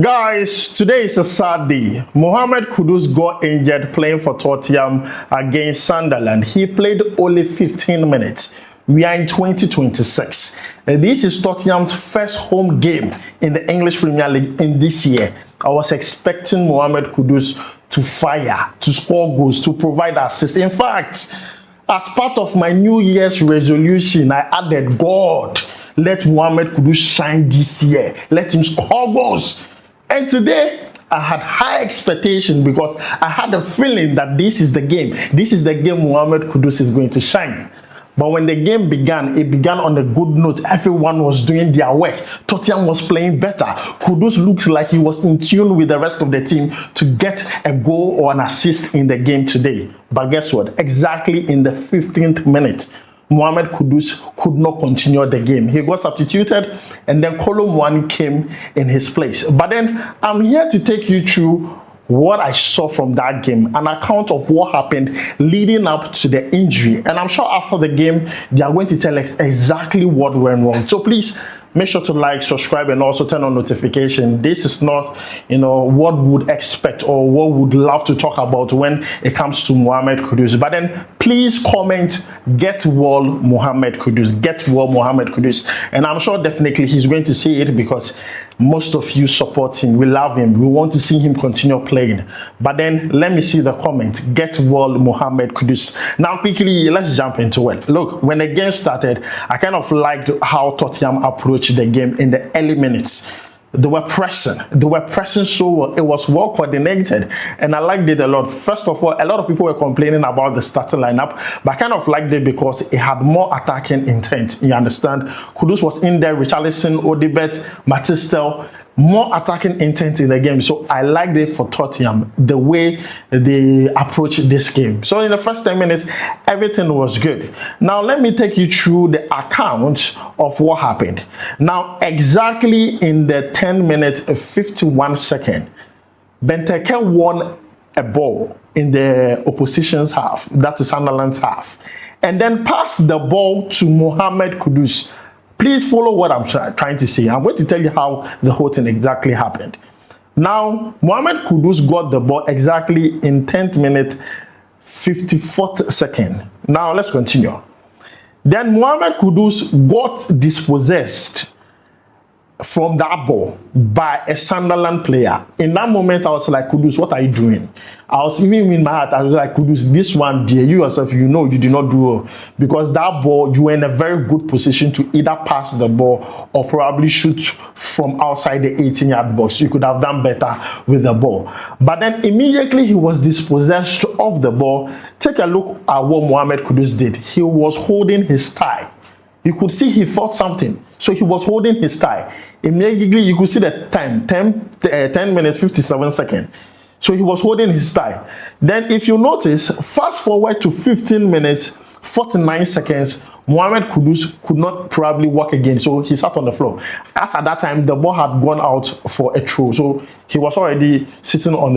Guys, today is a sad day. Mohammed Kudus got injured playing for Tottenham against Sunderland. He played only 15 minutes. We are in 2026. This is Tottenham's first home game in the English Premier League in this year. I was expecting Mohammed Kudus to fire, to score goals, to provide assists. In fact, as part of my New Year's resolution, I added, God, let Mohammed Kudus shine this year. Let him score goals. And today, I had high expectation because I had a feeling that this is the game. This is the game Mohammed Kudus is going to shine. But when the game began, it began on a good note. Everyone was doing their work. Tottenham was playing better. Kudus looked like he was in tune with the rest of the team to get a goal or an assist in the game today. But guess what? Exactly in the 15th minute, Mohammed Kudus could not continue the game. He got substituted and then Kolo Muani came in his place. But then I'm here to take you through what I saw from that game, an account of what happened leading up to the injury. And I'm sure after the game, they are going to tell us exactly what went wrong. So please make sure to like, subscribe, and also turn on notification. This is not, what we would expect or what we would love to talk about when it comes to Mohammed Kudus. But then please comment, get well Mohammed Kudus, get well Mohammed Kudus. And I'm sure definitely he's going to see it because most of you support him. We love him. We want to see him continue playing. But then let me see the comment. Get well Mohammed Kudus. Now quickly, let's jump into it. Look, when the game started, I kind of liked how Tottenham approached the game in the early minutes. They were pressing so well. It was well coordinated and I liked it a lot. First of all, a lot of people were complaining about the starting lineup, but I kind of liked it because it had more attacking intent. You understand? Kudus was in there, Richarlison, Odibet, Matistel, more attacking intent in the game. So I liked it for Tottenham, the way they approached this game. So in the first 10 minutes, everything was good. Now let me take you through the account of what happened. Now exactly in the 10 minutes 51 seconds, Benteke won a ball in the opposition's half, that is Sunderland's half, and then passed the ball to Mohammed Kudus. Please follow what I'm trying to say. I'm going to tell you how the whole thing exactly happened. Now, Mohammed Kudus got the ball exactly in 10th minute, 54th second. Now, let's continue. Then Mohammed Kudus got dispossessed from that ball by a Sunderland player. In that moment, I was like, Kudus, what are you doing? I was even in my heart, I was like, Kudus, this one, dear, you yourself, you did not do well. Because that ball, you were in a very good position to either pass the ball or probably shoot from outside the 18-yard box. You could have done better with the ball. But then immediately he was dispossessed of the ball. Take a look at what Mohammed Kudus did. He was holding his thigh. You could see he felt something. So he was holding his thigh. Immediately, you could see the time, 10 minutes, 57 seconds. So he was holding his thigh. Then if you notice, fast forward to 15 minutes, 49 seconds, Mohammed Kudus could not probably walk again. So he sat on the floor. As at that time, the ball had gone out for a throw. So he was already sitting on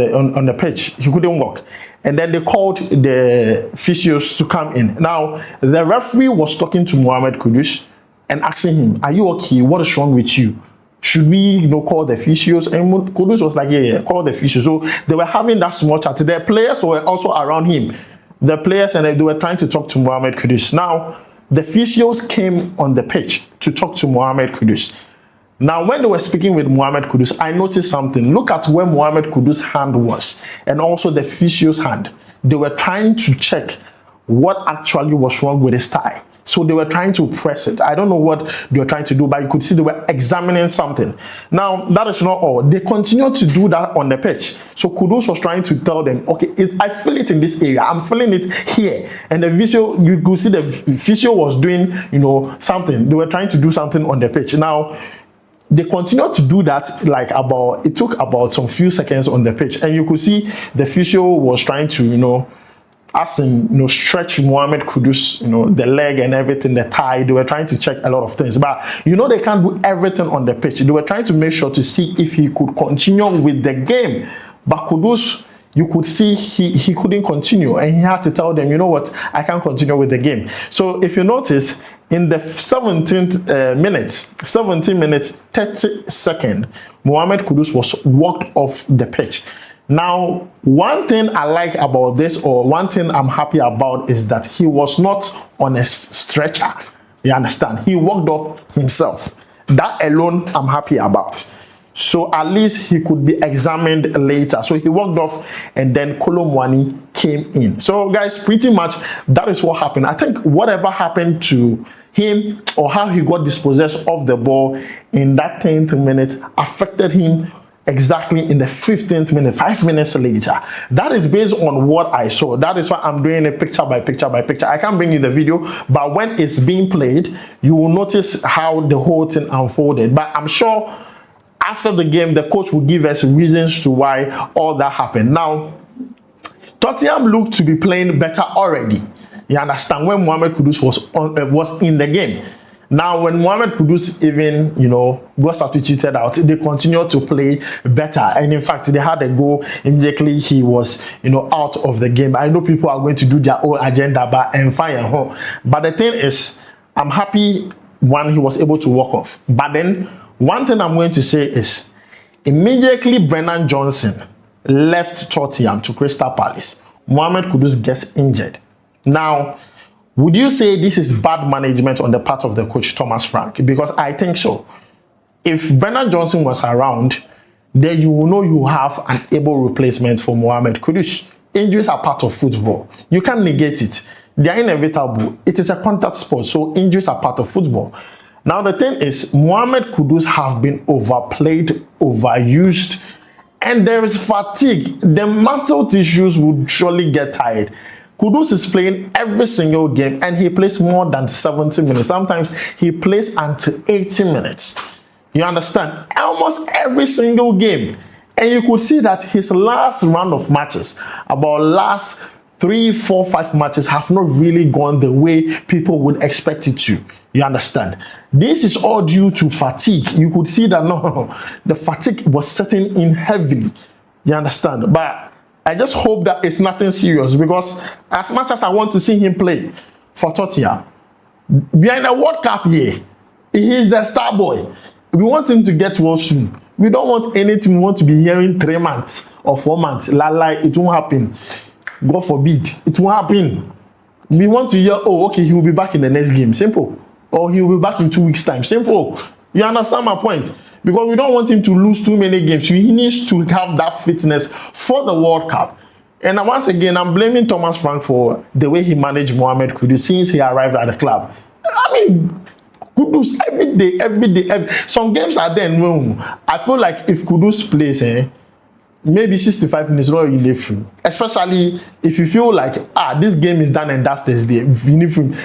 the pitch. He couldn't walk. And then they called the physios to come in. Now, the referee was talking to Mohammed Kudus and asking him, are you okay? What is wrong with you? Should we call the physios? And Kudus was like, yeah, call the physios. So they were having that small chat. The players were also around him. The players, and they were trying to talk to Mohammed Kudus. Now, the physios came on the pitch to talk to Mohammed Kudus. Now, when they were speaking with Mohammed Kudus, I noticed something. Look at where Mohammed Kudus' hand was and also the physio's hand. They were trying to check what actually was wrong with his thigh. So they were trying to press it. I don't know what they were trying to do, but you could see they were examining something. Now, that is not all. They continued to do that on the pitch. So Kudus was trying to tell them, okay, I feel it in this area. I'm feeling it here. And the physio, you could see the physio was doing, something. They were trying to do something on the pitch. Now, they continued to do that it took about some few seconds on the pitch. And you could see the physio was trying to, stretch Mohammed Kudus, the leg and everything, the thigh. They were trying to check a lot of things. But, they can't do everything on the pitch. They were trying to make sure to see if he could continue with the game. But Kudus, you could see he couldn't continue. And he had to tell them, you know what, I can't continue with the game. So if you notice, in the 17 minutes 30 seconds, Mohammed Kudus was walked off the pitch. Now, one thing I like about this, or one thing I'm happy about, is that he was not on a stretcher. You understand? He walked off himself. That alone, I'm happy about. So at least he could be examined later. So he walked off, and then Kolo Muani came in. So guys, pretty much that is what happened. I think whatever happened to him, or how he got dispossessed of the ball in that 10th minute, affected him exactly in the 15th minute, 5 minutes later. That is based on what I saw. That is why I'm doing it picture by picture by picture. I can't bring you the video, but when it's being played, you will notice how the whole thing unfolded. But I'm sure after the game, the coach will give us reasons to why all that happened. Now, Tottenham looked to be playing better already. You understand? When Mohammed Kudus was in the game. Now, when Mohammed Kudus even, got substituted out, they continued to play better. And in fact, they had a goal immediately he was, out of the game. I know people are going to do their own agenda, but I'm fine. But the thing is, I'm happy when he was able to walk off. But then, one thing I'm going to say is, immediately Brennan Johnson left Tottenham to Crystal Palace, Mohammed Kudus gets injured. Now, would you say this is bad management on the part of the coach, Thomas Frank? Because I think so. If Brennan Johnson was around, then you will know you have an able replacement for Mohammed Kudus. Injuries are part of football. You can't negate it. They are inevitable. It is a contact sport, so injuries are part of football. Now, the thing is, Mohammed Kudus have been overplayed, overused, and there is fatigue. The muscle tissues would surely get tired. Kudus is playing every single game, and he plays more than 70 minutes. Sometimes he plays until 80 minutes. You understand? Almost every single game. And you could see that his last round of matches, about last 3, 4, 5 matches, have not really gone the way people would expect it to. You understand? This is all due to fatigue. You could see that the fatigue was setting in heavily. You understand? But I just hope that it's nothing serious, because as much as I want to see him play for Tottenham, behind the World Cup year, he is the star boy. We want him to get well soon. We don't want anything. We want to be hearing 3 months or 4 months. It won't happen. God forbid. It won't happen. We want to hear, oh, okay, he will be back in the next game. Simple. Or he will be back in 2 weeks' time. Simple. You understand my point? Because we don't want him to lose too many games. He needs to have that fitness for the World Cup. And once again, I'm blaming Thomas Frank for the way he managed Mohammed Kudus since he arrived at the club. I mean, Kudus every day. Some games are there. No, I feel like if Kudus plays, maybe 65 minutes not enough. Especially if you feel like this game is done and dusted.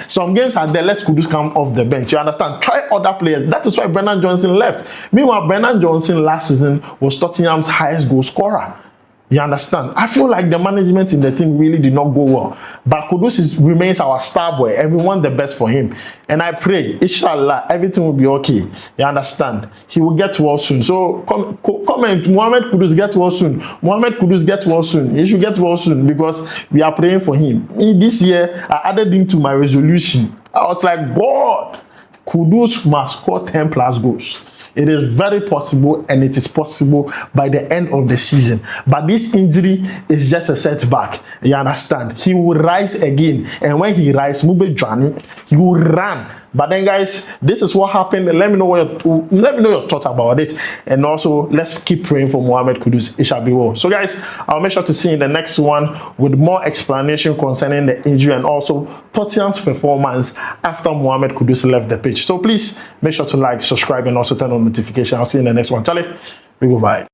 Some games are there, let Kudus come off the bench. You understand? Try other players. That is why Brennan Johnson left. Meanwhile, Brennan Johnson last season was Tottenham's highest goal scorer. You understand? I feel like the management in the team really did not go well. But Kudus remains our star boy, and we want the best for him. And I pray, inshallah, everything will be okay. You understand? He will get well soon. So comment, Mohammed Kudus get well soon. Mohammed Kudus get well soon. He should get well soon, because we are praying for him. This year, I added him to my resolution. I was like, God, Kudus must score 10 plus goals. It is very possible, and it is possible by the end of the season. But this injury is just a setback. You understand? He will rise again. And when he rises, he will run. But then, guys, this is what happened. Let me know your thoughts about it. And also, let's keep praying for Mohammed Kudus. It shall be well. So, guys, I'll make sure to see you in the next one with more explanation concerning the injury and also Tottenham's performance after Mohammed Kudus left the pitch. So, please make sure to like, subscribe, and also turn on notifications. I'll see you in the next one. Charlie, we go bye.